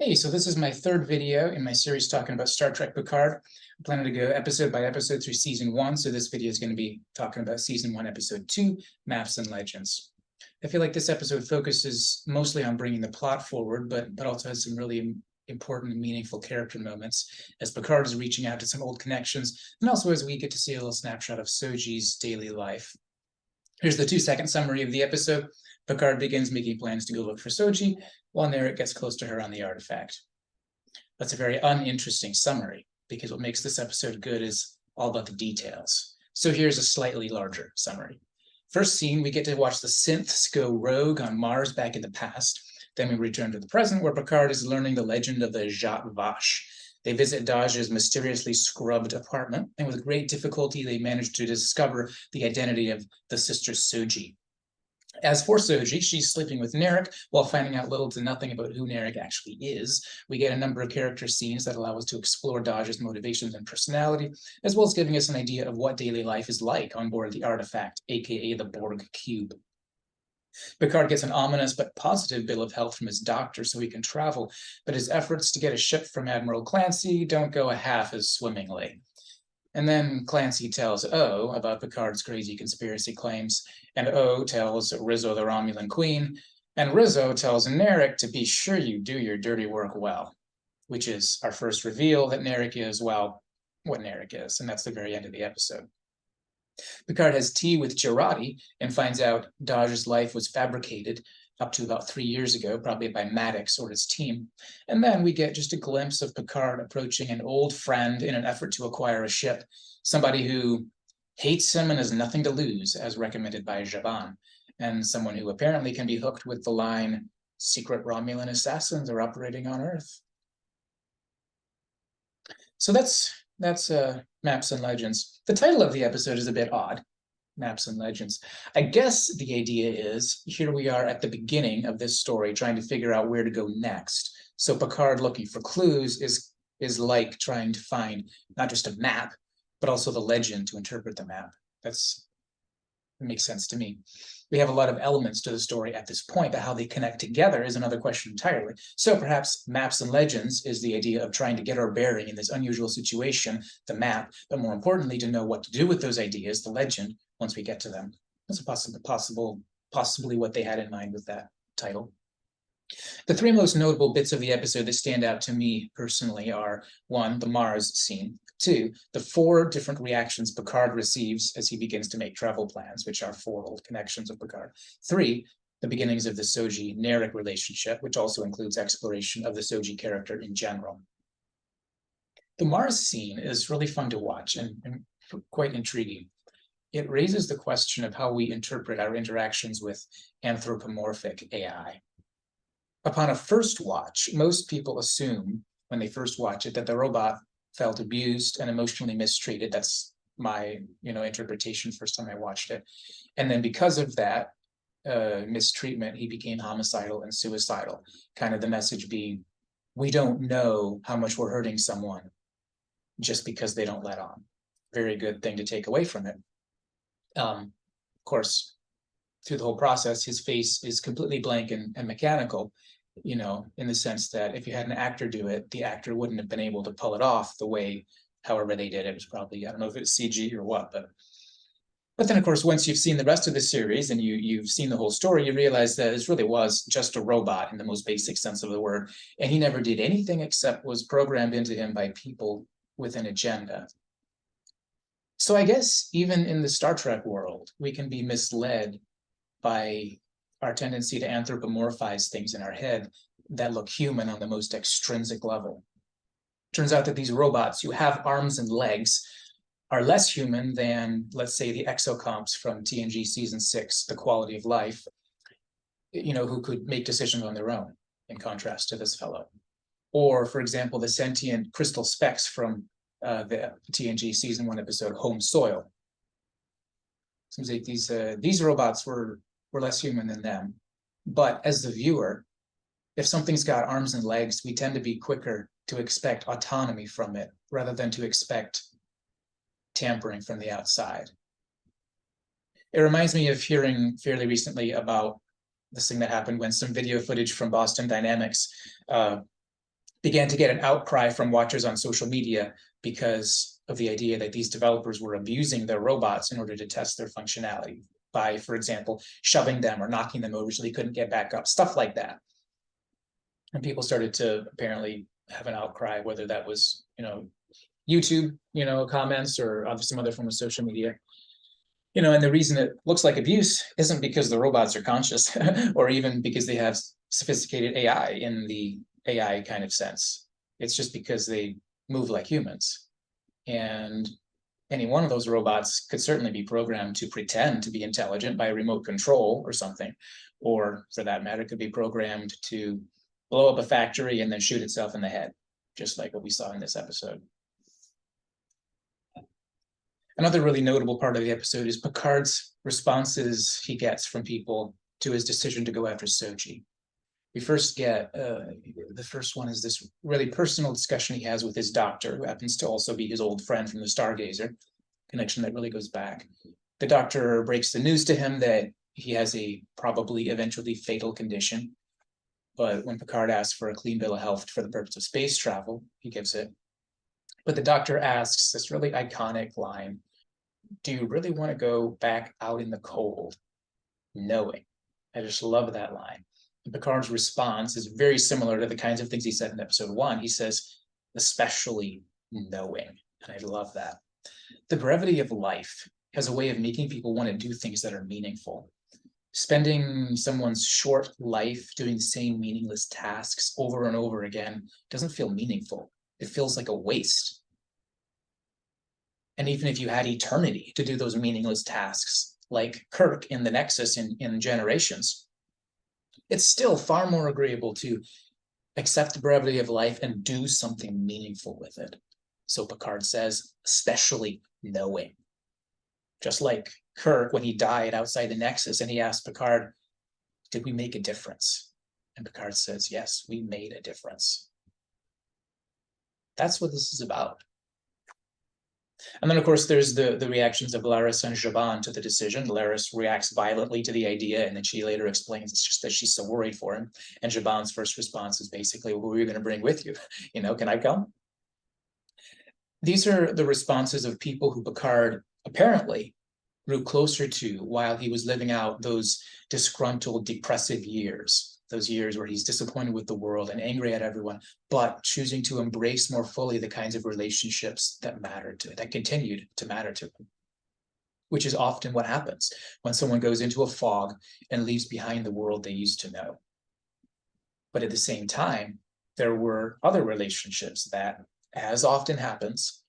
Hey, so this is my third video in my series talking about Star Trek Picard. I'm planning to go episode by episode through season 1, so this video is going to be talking about season 1, episode 2, Maps and Legends. I feel like this episode focuses mostly on bringing the plot forward, but also has some really important and meaningful character moments as Picard is reaching out to some old connections, and also as we get to see a little snapshot of Soji's daily life. Here's the 2-second summary of the episode. Picard begins making plans to go look for Soji, while Narek gets close to her on the artifact. That's a very uninteresting summary, because what makes this episode good is all about the details. So here's a slightly larger summary. First scene, we get to watch the synths go rogue on Mars back in the past. Then we return to the present, where Picard is learning the legend of the Zhat Vash. They visit Dahj's mysteriously scrubbed apartment, and with great difficulty, they manage to discover the identity of the sister Soji. As for Soji, she's sleeping with Narek while finding out little to nothing about who Narek actually is. We get a number of character scenes that allow us to explore Dahj's motivations and personality, as well as giving us an idea of what daily life is like on board the artifact, aka the Borg Cube. Picard gets an ominous but positive bill of health from his doctor so he can travel, but his efforts to get a ship from Admiral Clancy don't go half as swimmingly. And then Clancy tells O about Picard's crazy conspiracy claims, and O tells Rizzo the Romulan queen, and Rizzo tells Narek to be sure you do your dirty work well, which is our first reveal that Narek is, well, what Narek is, and that's the very end of the episode. Picard has tea with Jurati and finds out Dahj's life was fabricated up to about 3 years ago, probably by Maddox or his team. And then we get just a glimpse of Picard approaching an old friend in an effort to acquire a ship, somebody who hates him and has nothing to lose, as recommended by Zhaban, and someone who apparently can be hooked with the line, "Secret Romulan assassins are operating on Earth." So that's Maps and Legends. The title of the episode is a bit odd. Maps and Legends. I guess the idea is, here we are at the beginning of this story trying to figure out where to go next. So Picard looking for clues is like trying to find not just a map, but also the legend to interpret the map. It makes sense to me. We have a lot of elements to the story at this point, but how they connect together is another question entirely. So perhaps Maps and Legends is the idea of trying to get our bearing in this unusual situation, the map, but more importantly, to know what to do with those ideas, the legend, once we get to them. That's possibly what they had in mind with that title. The 3 most notable bits of the episode that stand out to me personally are 1, the Mars scene, 2, the 4 different reactions Picard receives as he begins to make travel plans, which are 4 old connections of Picard, 3, the beginnings of the Soji-Narek relationship, which also includes exploration of the Soji character in general. The Mars scene is really fun to watch and quite intriguing. It raises the question of how we interpret our interactions with anthropomorphic AI. Upon a first watch, most people assume, when they first watch it, that the robot felt abused and emotionally mistreated. That's my interpretation first time I watched it. And then because of that mistreatment, he became homicidal and suicidal. Kind of the message being, we don't know how much we're hurting someone just because they don't let on. Very good thing to take away from it. Of course, through the whole process, his face is completely blank and mechanical, in the sense that if you had an actor do it, the actor wouldn't have been able to pull it off the way, however they did it. It was probably, I don't know if it was CG or what, but then, of course, once you've seen the rest of the series and you've seen the whole story, you realize that this really was just a robot in the most basic sense of the word, and he never did anything except was programmed into him by people with an agenda. So I guess even in the Star Trek world, we can be misled by our tendency to anthropomorphize things in our head that look human on the most extrinsic level. Turns out that these robots who have arms and legs are less human than, let's say, the exocomps from TNG season 6, The Quality of Life, who could make decisions on their own, in contrast to this fellow. Or, for example, the sentient crystal specks from the TNG season 1 episode, Home Soil. Seems like these robots were less human than them. But as the viewer, if something's got arms and legs, we tend to be quicker to expect autonomy from it rather than to expect tampering from the outside. It reminds me of hearing fairly recently about this thing that happened when some video footage from Boston Dynamics began to get an outcry from watchers on social media because of the idea that these developers were abusing their robots in order to test their functionality by, for example, shoving them or knocking them over so they couldn't get back up, stuff like that. And people started to apparently have an outcry, whether that was, YouTube, comments or some other form of social media. And the reason it looks like abuse isn't because the robots are conscious or even because they have sophisticated AI in the AI kind of sense. It's just because they move like humans. And any one of those robots could certainly be programmed to pretend to be intelligent by remote control or something. Or for that matter, it could be programmed to blow up a factory and then shoot itself in the head, just like what we saw in this episode. Another really notable part of the episode is Picard's responses he gets from people to his decision to go after Soji. We first get, the first one is this really personal discussion he has with his doctor, who happens to also be his old friend from the Stargazer, connection that really goes back. The doctor breaks the news to him that he has a probably eventually fatal condition. But when Picard asks for a clean bill of health for the purpose of space travel, he gives it. But the doctor asks this really iconic line, do you really want to go back out in the cold, knowing? I just love that line. And Picard's response is very similar to the kinds of things he said in episode 1. He says, especially knowing. And I love that. The brevity of life has a way of making people want to do things that are meaningful. Spending someone's short life doing the same meaningless tasks over and over again doesn't feel meaningful. It feels like a waste. And even if you had eternity to do those meaningless tasks, like Kirk in the Nexus in Generations, it's still far more agreeable to accept the brevity of life and do something meaningful with it. So Picard says, especially knowing. Just like Kirk when he died outside the Nexus and he asked Picard, did we make a difference? And Picard says, yes, we made a difference. That's what this is about. And then, of course, there's the reactions of Laris and Zhaban to the decision. Laris reacts violently to the idea, and then she later explains it's just that she's so worried for him. And Zhaban's first response is basically, who are you going to bring with you? Can I come? These are the responses of people who Picard apparently grew closer to while he was living out those disgruntled, depressive years, those years where he's disappointed with the world and angry at everyone, but choosing to embrace more fully the kinds of relationships that mattered to it, that continued to matter to him, which is often what happens when someone goes into a fog and leaves behind the world they used to know. But at the same time, there were other relationships that, as often happens,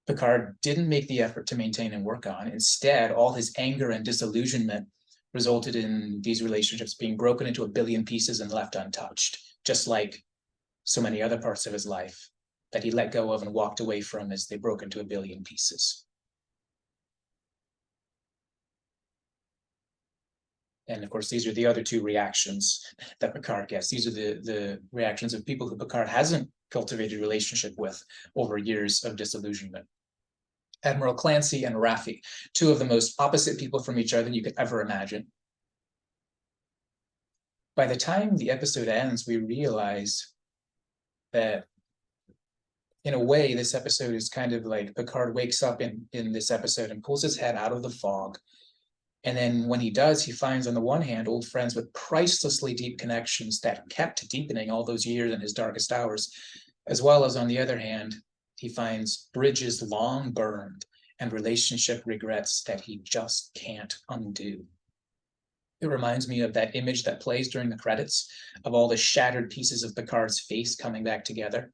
Picard didn't make the effort to maintain and work on. Instead, all his anger and disillusionment resulted in these relationships being broken into a billion pieces and left untouched, just like so many other parts of his life that he let go of and walked away from as they broke into a billion pieces. And of course, these are the other two reactions that Picard gets. These are the reactions of people who Picard hasn't cultivated a relationship with over years of disillusionment. Admiral Clancy and Raffi, two of the most opposite people from each other you could ever imagine. By the time the episode ends, we realize that in a way, this episode is kind of like Picard wakes up in this episode and pulls his head out of the fog. And then when he does, he finds on the one hand, old friends with pricelessly deep connections that kept deepening all those years in his darkest hours, as well as on the other hand, he finds bridges long burned and relationship regrets that he just can't undo. It reminds me of that image that plays during the credits of all the shattered pieces of Picard's face coming back together.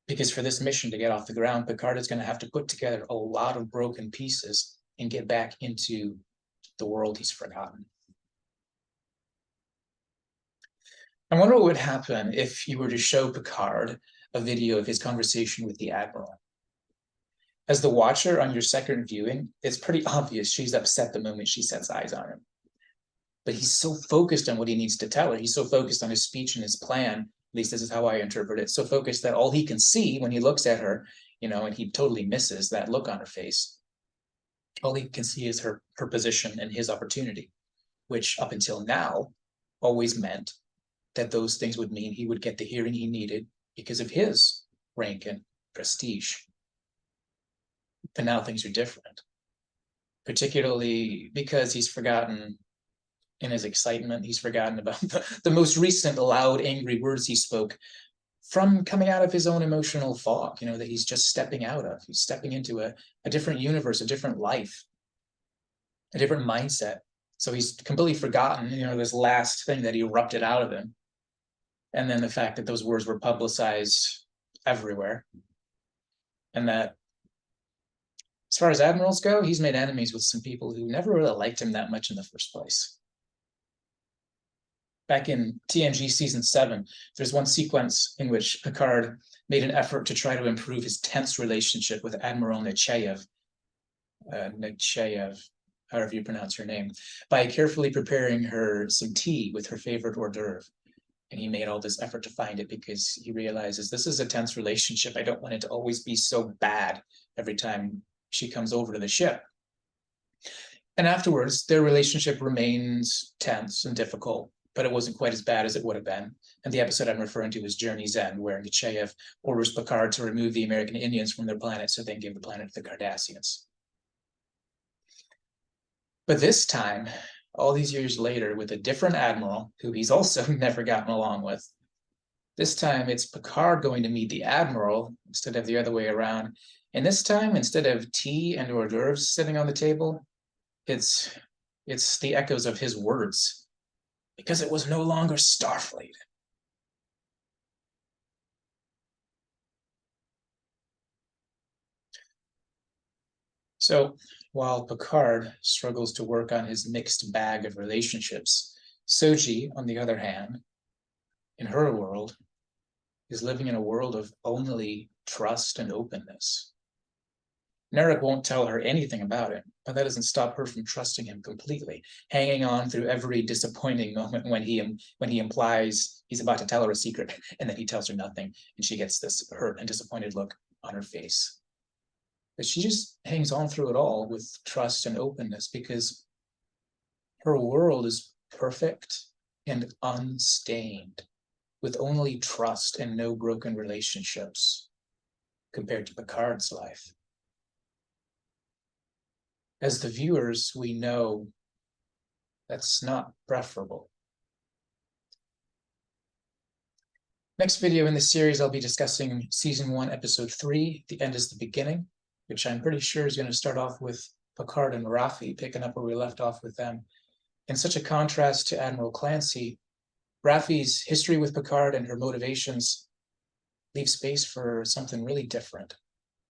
Because for this mission to get off the ground, Picard is going to have to put together a lot of broken pieces and get back into the world he's forgotten. I wonder what would happen if you were to show Picard a video of his conversation with the Admiral. As the watcher on your second viewing, it's pretty obvious she's upset the moment she sets eyes on him. But he's so focused on what he needs to tell her. He's so focused on his speech and his plan, at least this is how I interpret it, so focused that all he can see when he looks at her, and he totally misses that look on her face. All he can see is her position and his opportunity, which up until now always meant that those things would mean he would get the hearing he needed because of his rank and prestige. But now things are different, particularly because he's forgotten, in his excitement, he's forgotten about the most recent loud, angry words he spoke from coming out of his own emotional fog, that he's just stepping out of. He's stepping into a different universe, a different life, a different mindset. So he's completely forgotten, this last thing that erupted out of him. And then the fact that those words were publicized everywhere. And that, as far as admirals go, he's made enemies with some people who never really liked him that much in the first place. Back in TNG Season 7, there's one sequence in which Picard made an effort to try to improve his tense relationship with Admiral Nechayev, however you pronounce her name, by carefully preparing her some tea with her favorite hors d'oeuvre. And he made all this effort to find it because he realizes this is a tense relationship. I don't want it to always be so bad every time she comes over to the ship. And afterwards, their relationship remains tense and difficult, but it wasn't quite as bad as it would have been. And the episode I'm referring to is Journey's End, where Nechayev orders Picard to remove the American Indians from their planet so they can give the planet to the Cardassians. But this time, all these years later, with a different admiral, who he's also never gotten along with, this time it's Picard going to meet the admiral instead of the other way around. And this time, instead of tea and hors d'oeuvres sitting on the table, it's the echoes of his words, because it was no longer Starfleet. So while Picard struggles to work on his mixed bag of relationships, Soji, on the other hand, in her world, is living in a world of only trust and openness. Narek won't tell her anything about it, but that doesn't stop her from trusting him completely, hanging on through every disappointing moment when he implies he's about to tell her a secret, and then he tells her nothing, and she gets this hurt and disappointed look on her face. But she just hangs on through it all with trust and openness because her world is perfect and unstained, with only trust and no broken relationships, compared to Picard's life. As the viewers, we know that's not preferable. Next video in this series, I'll be discussing Season 1, Episode 3, The End is the Beginning, which I'm pretty sure is going to start off with Picard and Raffi, picking up where we left off with them. In such a contrast to Admiral Clancy, Raffi's history with Picard and her motivations leave space for something really different.